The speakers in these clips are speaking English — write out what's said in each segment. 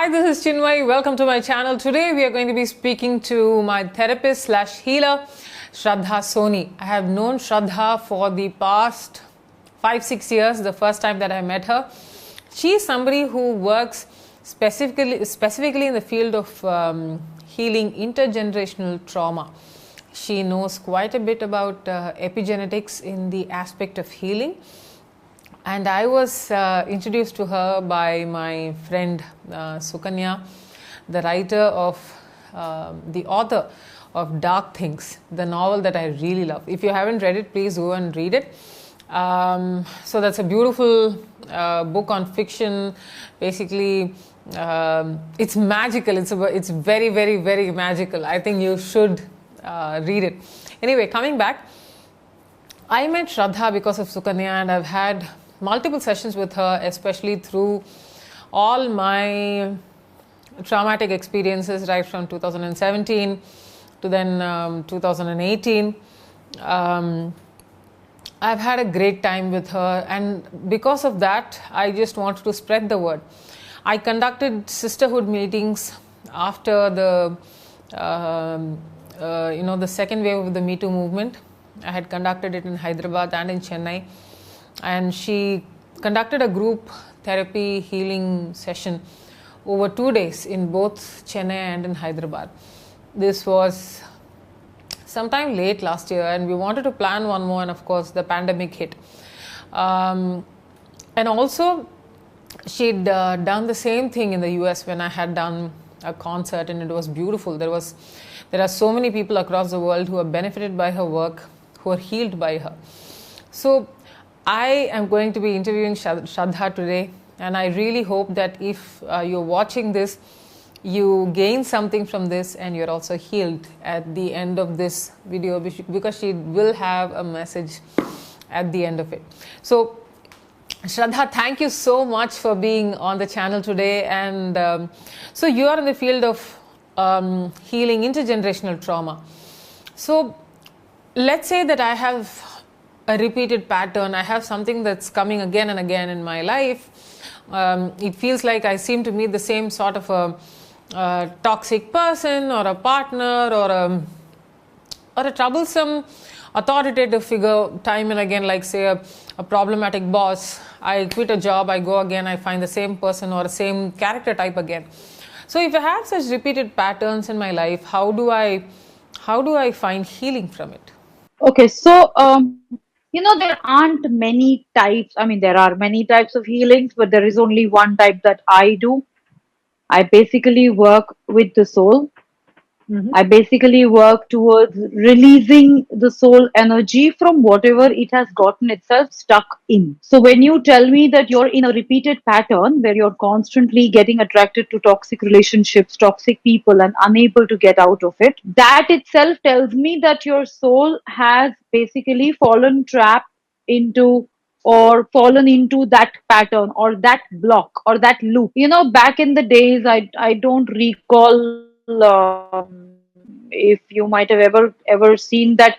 Hi, this is Chinmayi. Welcome to my channel. Today we are going to be speaking to my therapist slash healer, Shraddha Soni. I have known Shraddha for the past 5-6 years, the first time that I met her. She is somebody who works specifically in the field of healing intergenerational trauma. She knows quite a bit about epigenetics in the aspect of healing. And I was introduced to her by my friend Sukanya, the author of Dark Things, the novel that I really love. If you haven't read it, please go and read it. So that's a beautiful book on fiction. Basically, it's magical. It's very, very, very magical. I think you should read it. Anyway, coming back, I met Shraddha because of Sukanya, and I've had multiple sessions with her, especially through all my traumatic experiences right from 2017 to then 2018. I've had a great time with her, and because of that, I just wanted to spread the word. I conducted sisterhood meetings after the the second wave of the Me Too movement. I had conducted it in Hyderabad and in Chennai. And she conducted a group therapy healing session over 2 days in both Chennai and in Hyderabad. This was sometime late last year, and we wanted to plan one more, and of course the pandemic hit. And also she'd done the same thing in the US when I had done a concert, and it was beautiful. There are so many people across the world who are benefited by her work, who are healed by her. So I am going to be interviewing Shraddha today, and I really hope that if you're watching this, you gain something from this and you're also healed at the end of this video, because she will have a message at the end of it. So Shraddha, thank you so much for being on the channel today. And so you are in the field of healing intergenerational trauma. So let's say that I have a repeated pattern. I have something that's coming again and again in my life. It feels like I seem to meet the same sort of a toxic person, or a partner, or a troublesome authoritative figure time and again, like say a problematic boss. I quit a job, I go again, I find the same person or the same character type again. So if I have such repeated patterns in my life, how do I find healing from it? Okay, so there aren't many types. I mean, there are many types of healings, but there is only one type that I do. I basically work with the soul. I basically work towards releasing the soul energy from whatever it has gotten itself stuck in. So when you tell me that you're in a repeated pattern where you're constantly getting attracted to toxic relationships, toxic people, and unable to get out of it, that itself tells me that your soul has basically fallen trapped into or fallen into that pattern or that block or that loop. Back in the days, I don't recall if you might have ever seen that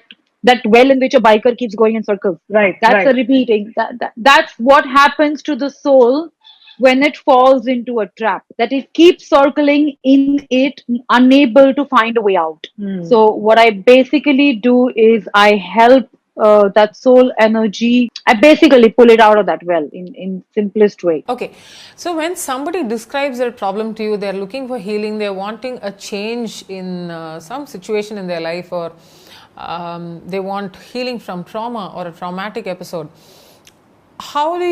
well in which a biker keeps going in circles. Right, That's a right. repeating. That's what happens to the soul when it falls into a trap. That it keeps circling in it, unable to find a way out. So what I basically do is I help that soul energy. I basically pull it out of that well in simplest way. Okay, so when somebody describes their problem to you, they're looking for healing, they're wanting a change in some situation in their life, or they want healing from trauma or a traumatic episode. How do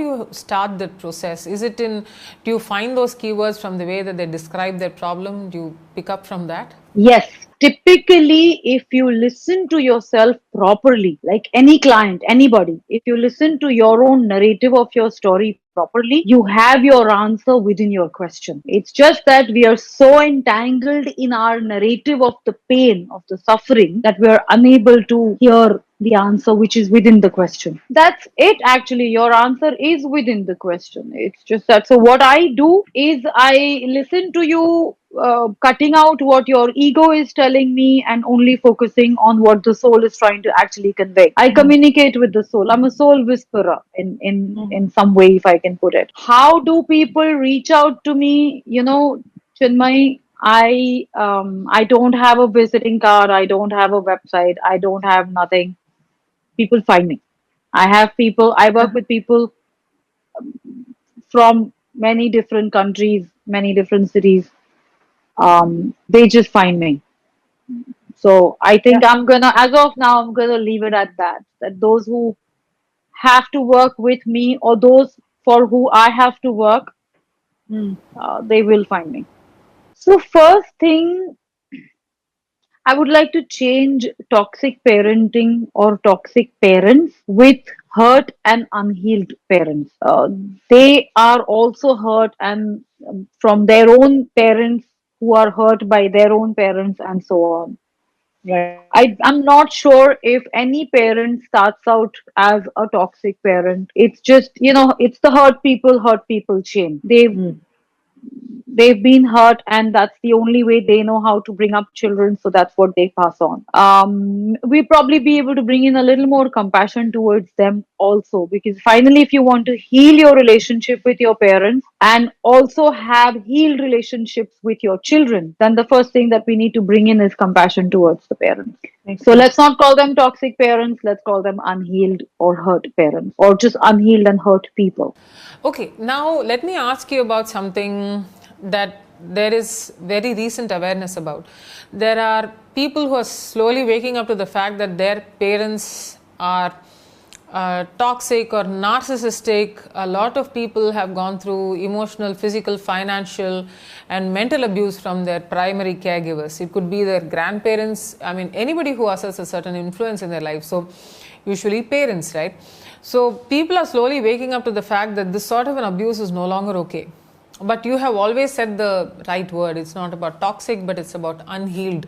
you start that process? Do you find those keywords from the way that they describe their problem? Do you pick up from that? Yes. Typically, if you listen to yourself properly, like any client, anybody, if you listen to your own narrative of your story properly, you have your answer within your question. It's just that we are so entangled in our narrative of the pain, of the suffering, that we are unable to hear the answer which is within the question. That's it, actually. Your answer is within the question. It's just that. So, what I do is I listen to you cutting out what your ego is telling me and only focusing on what the soul is trying to actually convey. I communicate with the soul. I'm a soul whisperer in some way, if I can put it. How do people reach out to me? Chinmay, I don't have a visiting card. I don't have a website. I don't have nothing. People find me. I have people. I work with people from many different countries, many different cities. They just find me. So I think as of now, I'm gonna leave it at that. That those who have to work with me or those for who I have to work, they will find me. So first thing, I would like to change toxic parenting or toxic parents with hurt and unhealed parents. They are also hurt and from their own parents who are hurt by their own parents and so on. I'm not sure if any parent starts out as a toxic parent. It's just, it's the hurt people chain. They've been hurt and that's the only way they know how to bring up children, so that's what they pass on. We probably be able to bring in a little more compassion towards them also, because finally if you want to heal your relationship with your parents and also have healed relationships with your children, then the first thing that we need to bring in is compassion towards the parents. So let's not call them toxic parents, let's call them unhealed or hurt parents, or just unhealed and hurt people. Okay, now let me ask you about something that there is very recent awareness about. There are people who are slowly waking up to the fact that their parents are toxic or narcissistic. A lot of people have gone through emotional, physical, financial and mental abuse from their primary caregivers. It could be their grandparents, anybody who asserts a certain influence in their life. So usually parents, right? So people are slowly waking up to the fact that this sort of an abuse is no longer okay. But you have always said the right word. It's not about toxic, but it's about unhealed.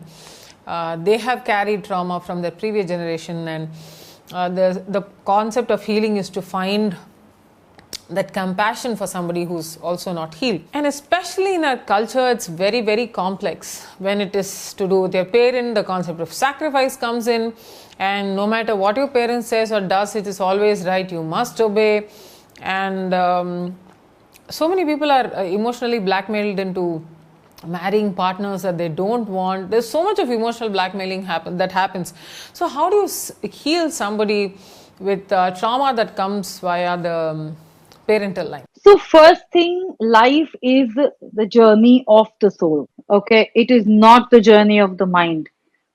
They have carried trauma from their previous generation, and the concept of healing is to find that compassion for somebody who's also not healed. And especially in our culture, it's very, very complex. When it is to do with your parent, the concept of sacrifice comes in, and no matter what your parent says or does, it is always right, you must obey. And so many people are emotionally blackmailed into marrying partners that they don't want. There's so much of emotional blackmailing that happens. So how do you heal somebody with trauma that comes via the parental line? So first thing, life is the journey of the soul. Okay, it is not the journey of the mind.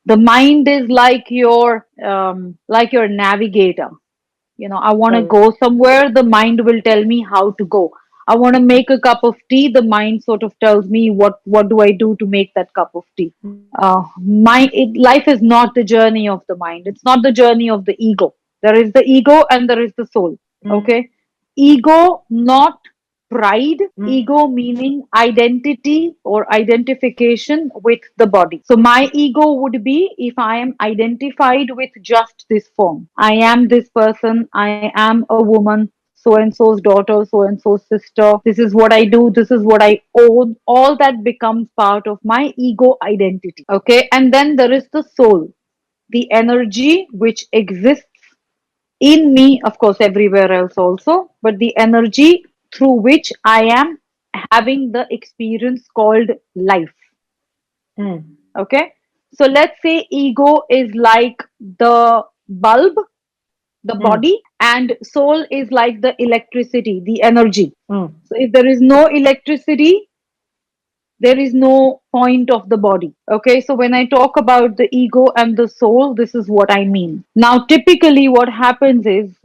The mind is like your navigator. I want to go somewhere, the mind will tell me how to go. I want to make a cup of tea, the mind sort of tells me what do I do to make that cup of tea. Life is not the journey of the mind. It's not the journey of the ego. There is the ego and there is the soul. Okay, ego, not pride. Ego meaning identity or identification with the body. So my ego would be if I am identified with just this form. I am this person, I am a woman, so and so's daughter, so and so's sister. This is what I do, this is what I own. All that becomes part of my ego identity. Okay, and then there is the soul, the energy which exists in me, of course, everywhere else also, but the energy through which I am having the experience called life. Okay, so let's say ego is like the bulb, the body, and soul is like the electricity, the energy. So if there is no electricity, there is no point of the body. Okay, so when I talk about the ego and the soul, this is what I mean. Now, typically, what happens is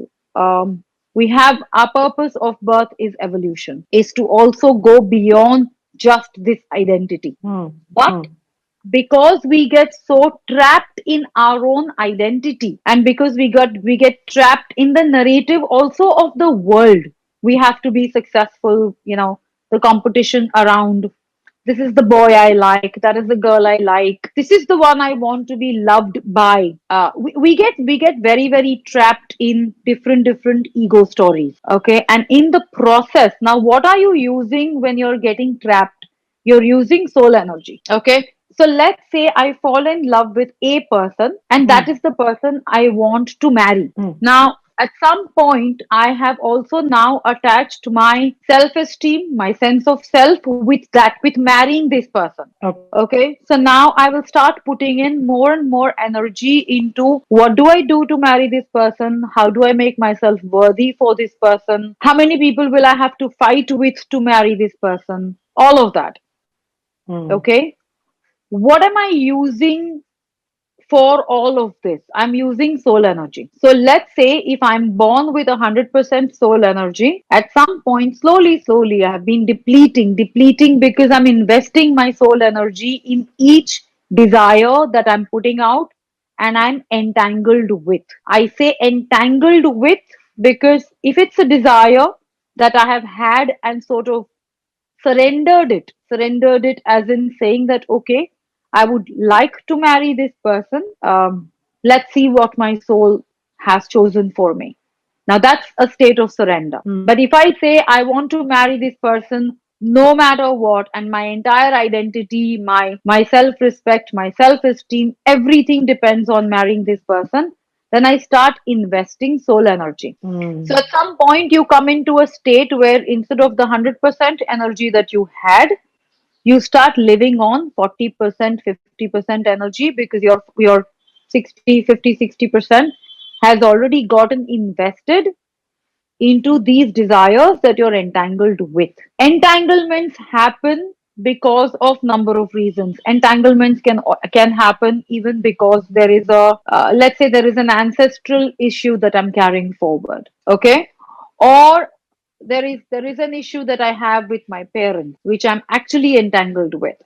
we have our purpose of birth is evolution, is to also go beyond just this identity. But because we get so trapped in our own identity, and because we get trapped in the narrative also of the world, we have to be successful, the competition around, this is the boy I like, that is the girl I like, this is the one I want to be loved by. We get very, very trapped in different ego stories. Okay, and in the process, now what are you using when you're getting trapped? You're using soul energy. Okay. So let's say I fall in love with a person and that is the person I want to marry. Now, at some point, I have also now attached my self esteem, my sense of self with marrying this person. Okay. So now I will start putting in more and more energy into what do I do to marry this person? How do I make myself worthy for this person? How many people will I have to fight with to marry this person? All of that. Okay. What am I using for all of this? I'm using soul energy. So let's say if I'm born with 100% soul energy, at some point, slowly, I have been depleting because I'm investing my soul energy in each desire that I'm putting out and I'm entangled with. I say entangled with because if it's a desire that I have had and sort of surrendered it as in saying that okay, I would like to marry this person. Let's see what my soul has chosen for me. Now that's a state of surrender. But if I say I want to marry this person no matter what, and my entire identity, my self respect, my self esteem, everything depends on marrying this person, then I start investing soul energy. So at some point, you come into a state where instead of the 100% energy that you had, you start living on 40%, 50% energy because your 60% has already gotten invested into these desires that you're entangled with. Entanglements happen because of number of reasons. Entanglements can happen even because there is a let's say there is an ancestral issue that I'm carrying forward. Okay, or there is an issue that I have with my parents, which I'm actually entangled with.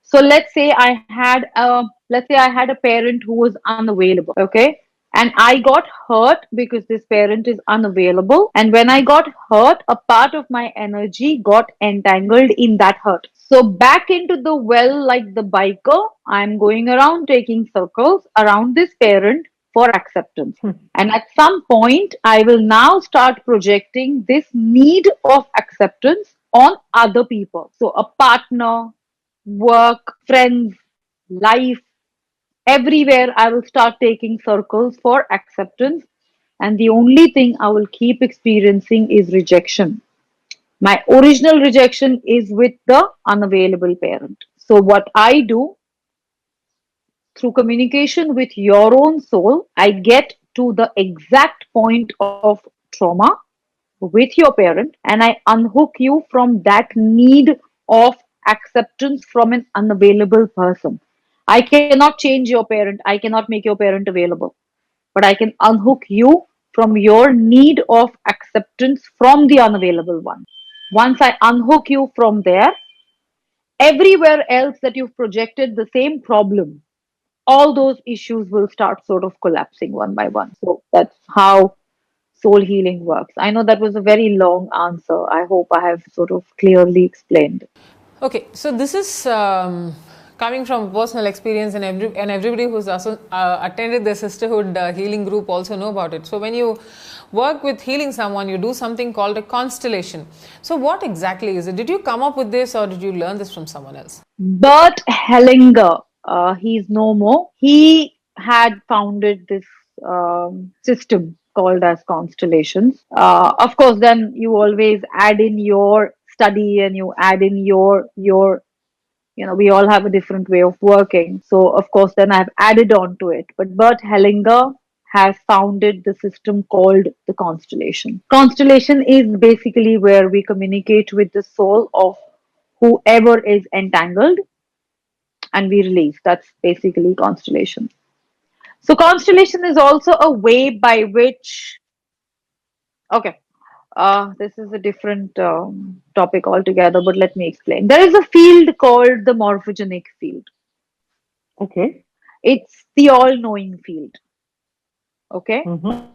So let's say I had a parent who was unavailable. Okay, and I got hurt because this parent is unavailable. And when I got hurt, a part of my energy got entangled in that hurt. So back into the well, like the biker, I'm going around taking circles around this parent for acceptance. And at some point, I will now start projecting this need of acceptance on other people. So a partner, work, friends, life, everywhere I will start taking circles for acceptance. And the only thing I will keep experiencing is rejection. My original rejection is with the unavailable parent. So, what I do through communication with your own soul, I get to the exact point of trauma with your parent and I unhook you from that need of acceptance from an unavailable person. I cannot change your parent, I cannot make your parent available, but I can unhook you from your need of acceptance from the unavailable one. Once I unhook you from there, everywhere else that you've projected the same problem, all those issues will start sort of collapsing one by one. So that's how soul healing works. I know that was a very long answer. I hope I have sort of clearly explained. Okay, so this is coming from personal experience, and everybody who's attended the sisterhood healing group also know about it. So when you work with healing someone, you do something called a constellation. So what exactly is it? Did you come up with this, or did you learn this from someone else? Bert Hellinger, he's no more. He had founded this system called as constellations. Of course, then you always add in your study and you add in your we all have a different way of working. So, of course, then I've added on to it. But Bert Hellinger has founded the system called the constellation. Constellation is basically where we communicate with the soul of whoever is entangled and we release. That's basically constellation. So, constellation is also a way by which, okay, this is a different topic altogether, but let me explain. There is a field called the morphogenic field. Okay. It's the all knowing field. Okay.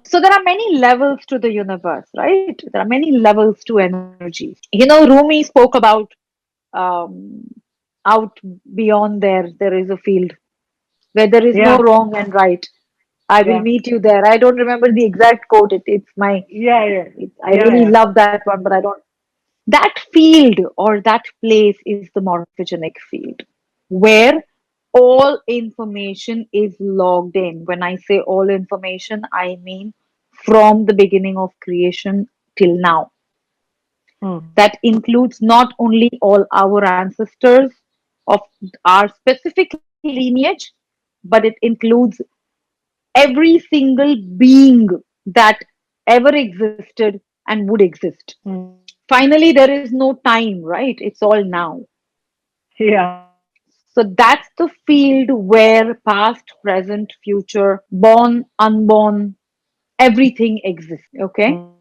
So there are many levels to the universe, right? There are many levels to energy. Rumi spoke about um, out beyond there is a field where there is no Yeah. wrong and right. I will Yeah. meet you there. I don't remember the exact quote. It's my. Yeah. Yeah. I Yeah. really Yeah. love that one, but I don't. That field or that place is the morphogenic field where all information is logged in. When I say all information, I mean from the beginning of creation till now. Mm. That includes not only all our ancestors of our specific lineage, but it includes every single being that ever existed and would exist. Mm. Finally, there is no time, right? It's all now. Yeah. So that's the field where past, present, future, born, unborn, everything exists. Okay. Mm.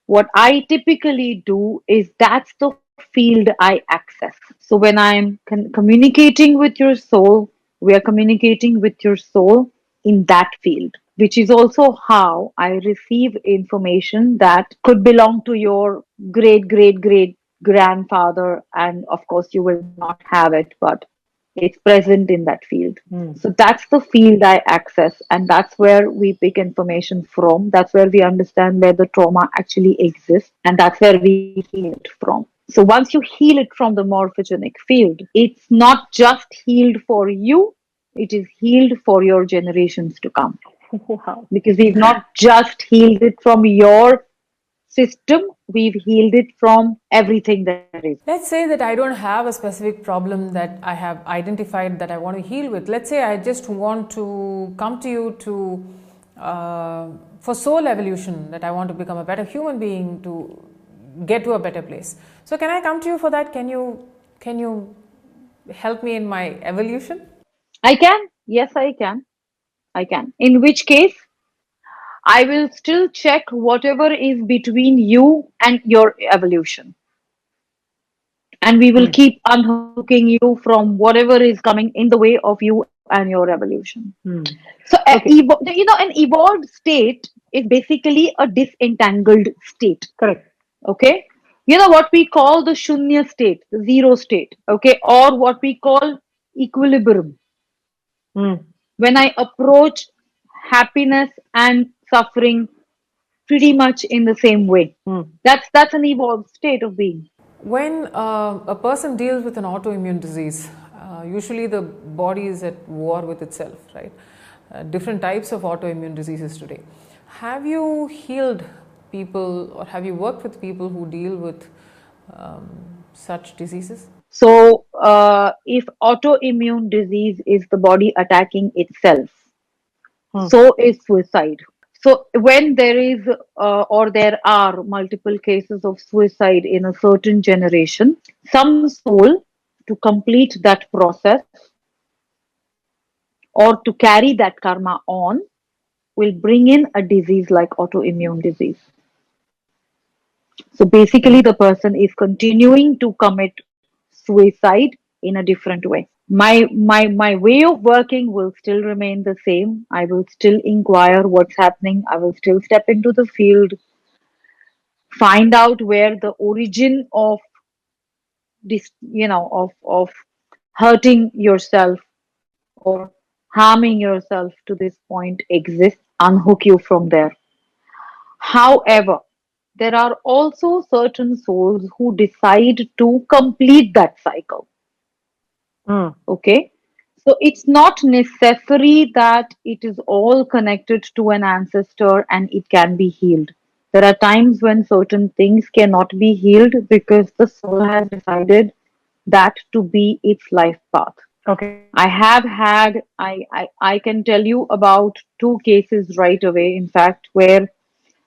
What I typically do is that's the field I access. So when I'm communicating with your soul, we are communicating with your soul in that field, which is also how I receive information that could belong to your great, great, great grandfather. And of course, you will not have it, but it's present in that field. Mm. So that's the field I access, and that's where we pick information from. That's where we understand where the trauma actually exists, and that's where we heal it from. So once you heal it from the morphogenic field, it's not just healed for you, it is healed for your generations to come. Wow. Because we've not just healed it from your system, we've healed it from everything there is. Let's say that I don't have a specific problem that I have identified that I want to heal with. Let's say I just want to come to you to for soul evolution, that I want to become a better human being, to get to a better place. So can I come to you for that? Can you help me in my evolution? I can. Yes, I can. I can. In which case, I will still check whatever is between you and your evolution. And we will Mm. keep unhooking you from whatever is coming in the way of you and your evolution. Mm. So, Okay. an evolved state is basically a disentangled state. Correct. Okay. You know what we call the shunya state, the zero state. Okay. Or what we call equilibrium. Mm. When I approach happiness and suffering pretty much in the same way. Mm. That's an evolved state of being. When a person deals with an autoimmune disease, usually the body is at war with itself, right? Different types of autoimmune diseases today. Have you healed people, or have you worked with people who deal with such diseases? So, if autoimmune disease is the body attacking itself, Mm. so is suicide. So, when there is or there are multiple cases of suicide in a certain generation, some soul to complete that process or to carry that karma on will bring in a disease like autoimmune disease. So basically, the person is continuing to commit suicide in a different way. My way of working will still remain the same. I will still inquire what's happening. I will still step into the field, find out where the origin of this, of hurting yourself or harming yourself to this point exists. Unhook you from there. However, there are also certain souls who decide to complete that cycle. Mm. Okay. So it's not necessary that it is all connected to an ancestor and it can be healed. There are times when certain things cannot be healed because the soul has decided that to be its life path. Okay. I have had, I can tell you about two cases right away, in fact, where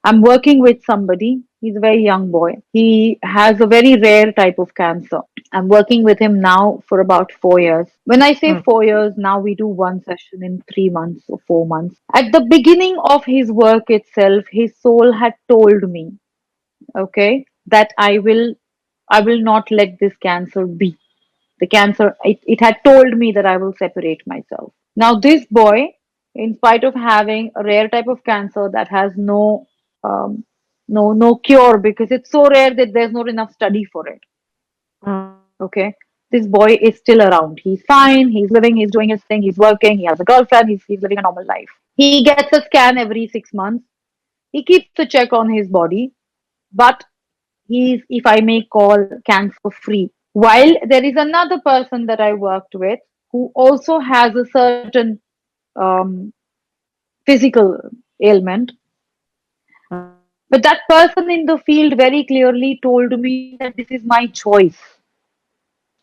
I'm working with somebody. He's a very young boy. He has a very rare type of cancer. I'm working with him now for about 4 years. When I say Mm. 4 years, now we do one session in 3 months or 4 months. At the beginning of his work itself, his soul had told me, okay, that I will not let this cancer be. The cancer, it had told me that I will separate myself. Now, this boy, in spite of having a rare type of cancer that has um, no cure because it's so rare that there's not enough study for it. Mm. Okay, this boy is still around. He's fine. He's living. He's doing his thing. He's working. He has a girlfriend. He's living a normal life. He gets a scan every 6 months. He keeps a check on his body, but He's, if I may call, cancer free. While there is another person that I worked with who also has a certain um, physical ailment, but that person in the field very clearly told me that this is my choice.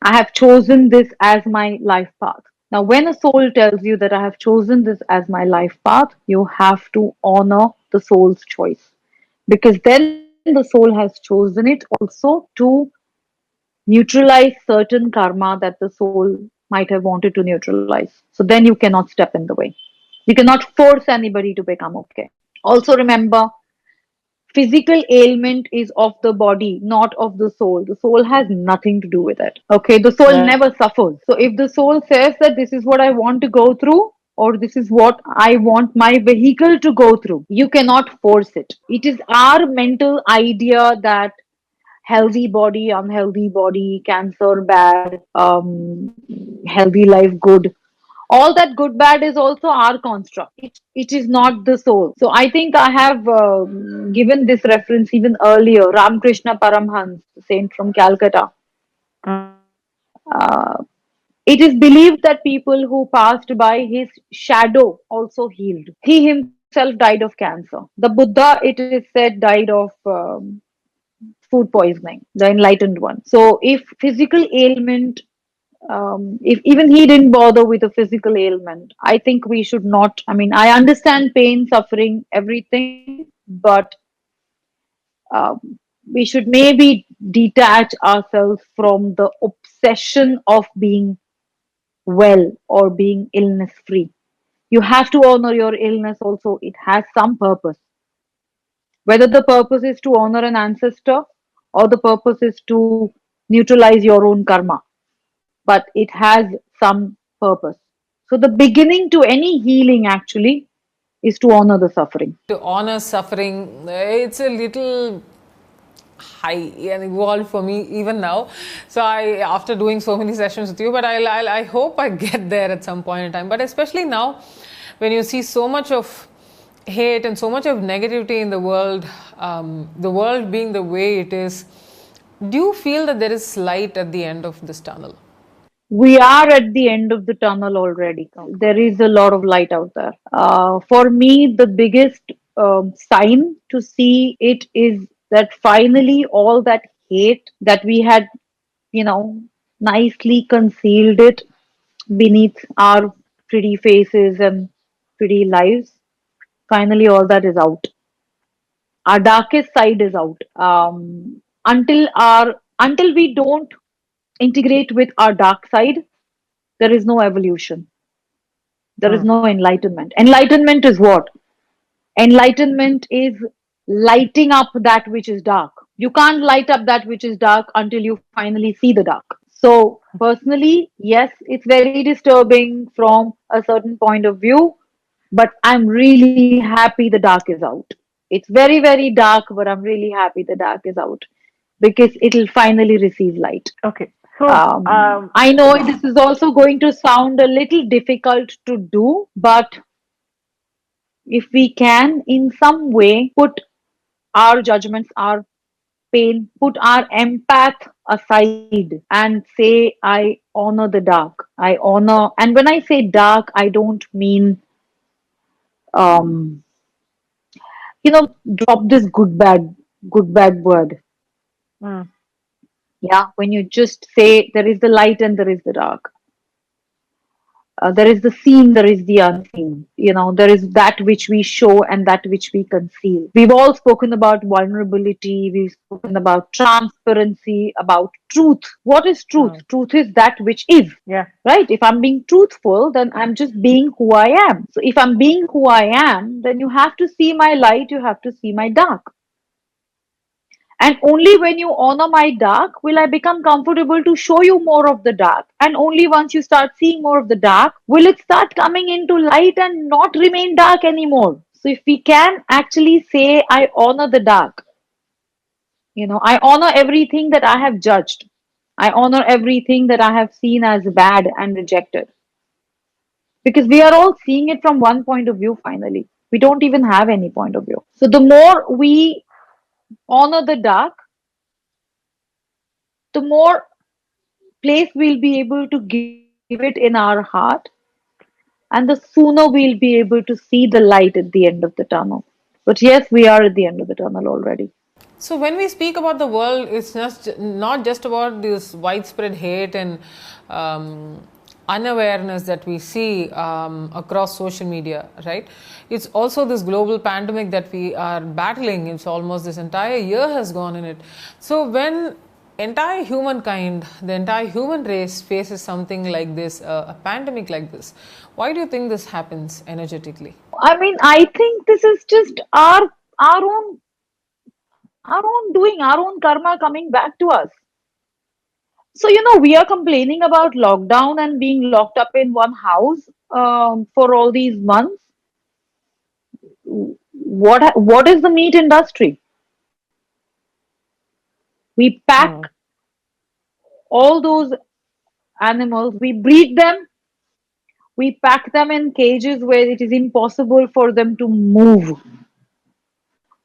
I have chosen this as my life path. Now, when a soul tells you that I have chosen this as my life path, you have to honor the soul's choice. Because then the soul has chosen it also to neutralize certain karma that the soul might have wanted to neutralize. So then you cannot step in the way. You cannot force anybody to become okay. Also, remember, physical ailment is of the body, not of the soul. The soul has nothing to do with it. Okay, the soul Yeah. never suffers. So if the soul says that this is what I want to go through, or this is what I want my vehicle to go through, you cannot force it. It is our mental idea that healthy body, unhealthy body, cancer bad, healthy life good. All that good bad is also our construct. It is not the soul. So I think I have given this reference even earlier. Ramakrishna Paramhans, the saint from Calcutta. Uh, it is believed that people who passed by his shadow also healed. He himself died of cancer. The Buddha, it is said, died of food poisoning, the enlightened one. So if physical ailment, if even he didn't bother with a physical ailment, I think we should not. I mean, I understand pain, suffering, everything, but um, we should maybe detach ourselves from the obsession of being well or being illness free. You have to honor your illness also. It has some purpose. Whether the purpose is to honor an ancestor or the purpose is to neutralize your own karma, but it has some purpose. So, the beginning to any healing actually is to honor the suffering. To honor suffering, it's a little high and evolved for me even now. So I, after doing so many sessions with you, but I hope I get there at some point in time. But especially now, when you see so much of hate and so much of negativity in the world being the way it is, do you feel that there is light at the end of this tunnel? We are at the end of the tunnel already. There is a lot of light out there. For me, the biggest sign to see it is that finally all that hate that we had, you know, nicely concealed it beneath our pretty faces and pretty lives, finally all that is out. Our darkest side is out. Until we don't integrate with our dark side, there is no evolution. There is Mm. no enlightenment. Enlightenment is what? Enlightenment is lighting up that which is dark. You can't light up that which is dark until you finally see the dark. So, personally, yes, it's very disturbing from a certain point of view, but I'm really happy the dark is out. It's very, very dark, but I'm really happy the dark is out because it'll finally receive light. Okay. So, I know this is also going to sound a little difficult to do, but if we can, in some way, put our judgments, our pain, put our empath aside and say, I honor the dark. I honor, and when I say dark, I don't mean, um, drop this good bad word. mm, Yeah, when you just say there is the light and there is the dark. There is the seen, there is the unseen. There is that which we show and that which we conceal. We've all spoken about vulnerability, we've spoken about transparency, about truth. What is truth? mm, Truth is that which is, yeah. right? If I'm being truthful, then I'm just being who I am. So if I'm being who I am, then you have to see my light, you have to see my dark. And only when you honor my dark will I become comfortable to show you more of the dark. And only once you start seeing more of the dark will it start coming into light and not remain dark anymore. So if we can actually say, I honor the dark, I honor everything that I have judged. I honor everything that I have seen as bad and rejected. Because we are all seeing it from one point of view finally. We don't even have any point of view. So the more we honor the dark, the more place we'll be able to give it in our heart, and the sooner we'll be able to see the light at the end of the tunnel. But yes, we are at the end of the tunnel already. So when we speak about the world, it's just not just about this widespread hate and unawareness that we see across social media, right? It's also this global pandemic that we are battling. It's almost this entire year has gone in it. So when entire humankind, the entire human race faces something like this, a pandemic like this, why do you think this happens energetically? I mean, I think this is just our own our own doing, our own karma coming back to us. So, we are complaining about lockdown and being locked up in one house for all these months. What is the meat industry? We pack mm, all those animals, we breed them, we pack them in cages where it is impossible for them to move.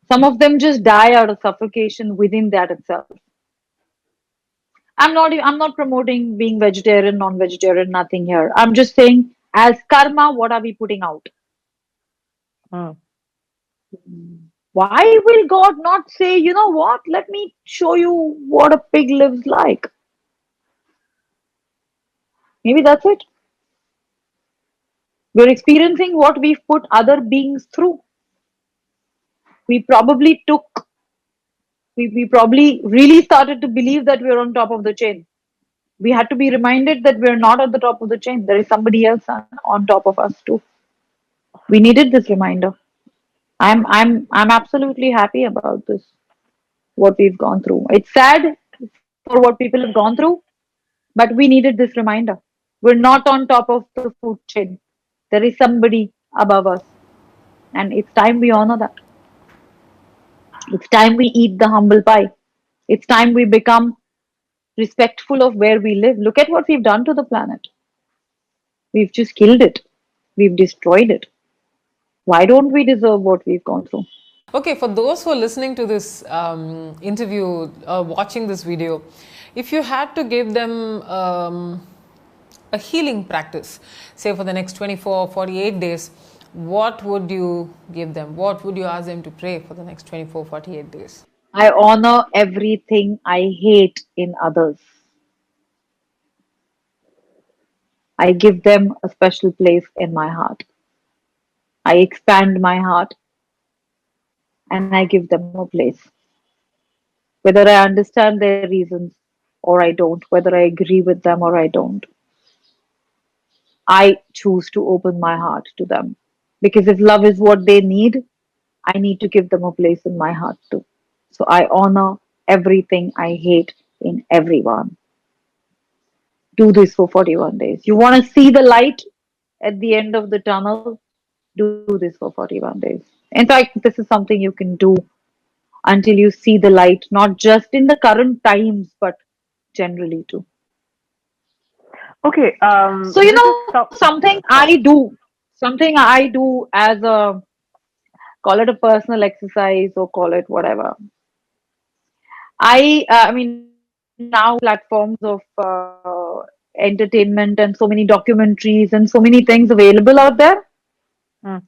Some of them just die out of suffocation within that itself. I'm not promoting being vegetarian, non-vegetarian, nothing here. I'm just saying, as karma, what are we putting out? mm. Why will God not say, you know what? Let me show you what a pig lives like. Maybe that's it. We're experiencing what we've put other beings through. We probably took, we probably really started to believe that we're on top of the chain. We had to be reminded that we're not at the top of the chain. There is somebody else on top of us too. We needed this reminder. I'm absolutely happy about this, what we've gone through. It's sad for what people have gone through, but we needed this reminder. We're not on top of the food chain. There is somebody above us, and it's time we honor that. It's time we eat the humble pie. It's time we become respectful of where we live. Look at what we've done to the planet. We've just killed it. We've destroyed it. Why don't we deserve what we've gone through? Okay, for those who are listening to this interview, watching this video, if you had to give them a healing practice, say for the next 24 or 48 days, what would you give them? What would you ask them to pray for the next 24, 48 days? I honor everything I hate in others. I give them a special place in my heart. I expand my heart and I give them a place. Whether I understand their reasons or I don't, whether I agree with them or I don't, I choose to open my heart to them. Because if love is what they need, I need to give them a place in my heart too. So I honor everything I hate in everyone. Do this for 41 days. You want to see the light at the end of the tunnel? Do this for 41 days. In fact, this is something you can do until you see the light, not just in the current times, but generally too. Okay. So, This is some. something I do as a, call it a personal exercise or call it whatever. I mean, now platforms of entertainment and so many documentaries and so many things available out there. Mm,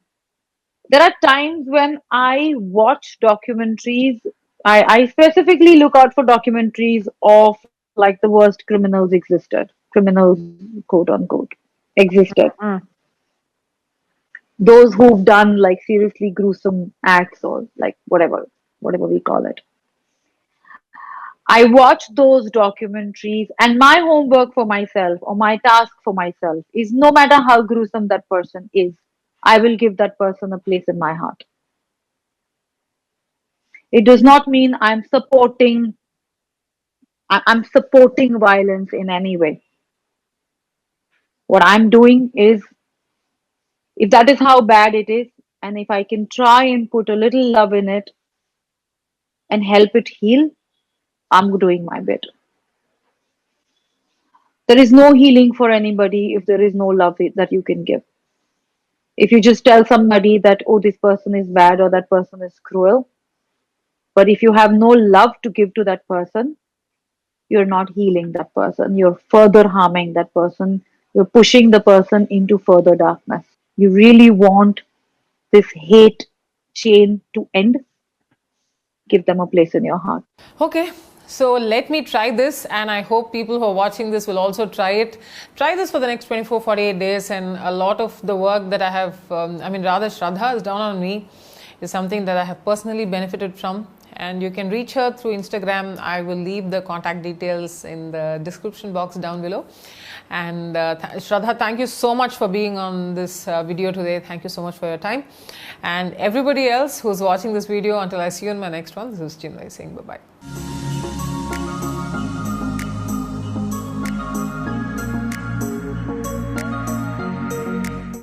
There are times when I watch documentaries. I specifically look out for documentaries of like the worst criminals existed, criminals, quote unquote, existed. mm. Those who've done like seriously gruesome acts or like whatever we call it. I watch those documentaries, and my homework for myself or my task for myself is no matter how gruesome that person is, I will give that person a place in my heart. It does not mean I'm supporting violence in any way. What I'm doing is, if that is how bad it is, and if I can try and put a little love in it and help it heal, I'm doing my bit. There is no healing for anybody if there is no love that you can give. If you just tell somebody that, oh, this person is bad or that person is cruel, but if you have no love to give to that person, you're not healing that person. You're further harming that person. You're pushing the person into further darkness. You really want this hate chain to end. Give them a place in your heart. Okay, so let me try this, and I hope people who are watching this will also try it. Try this for the next 24-48 days, and a lot of the work that I have, rather Shraddha has done on me is something that I have personally benefited from. And you can reach her through Instagram. I will leave the contact details in the description box down below. And Shraddha, thank you so much for being on this video today. Thank you so much for your time. And everybody else who's watching this video, until I see you in my next one, this is Chinmayi saying bye-bye.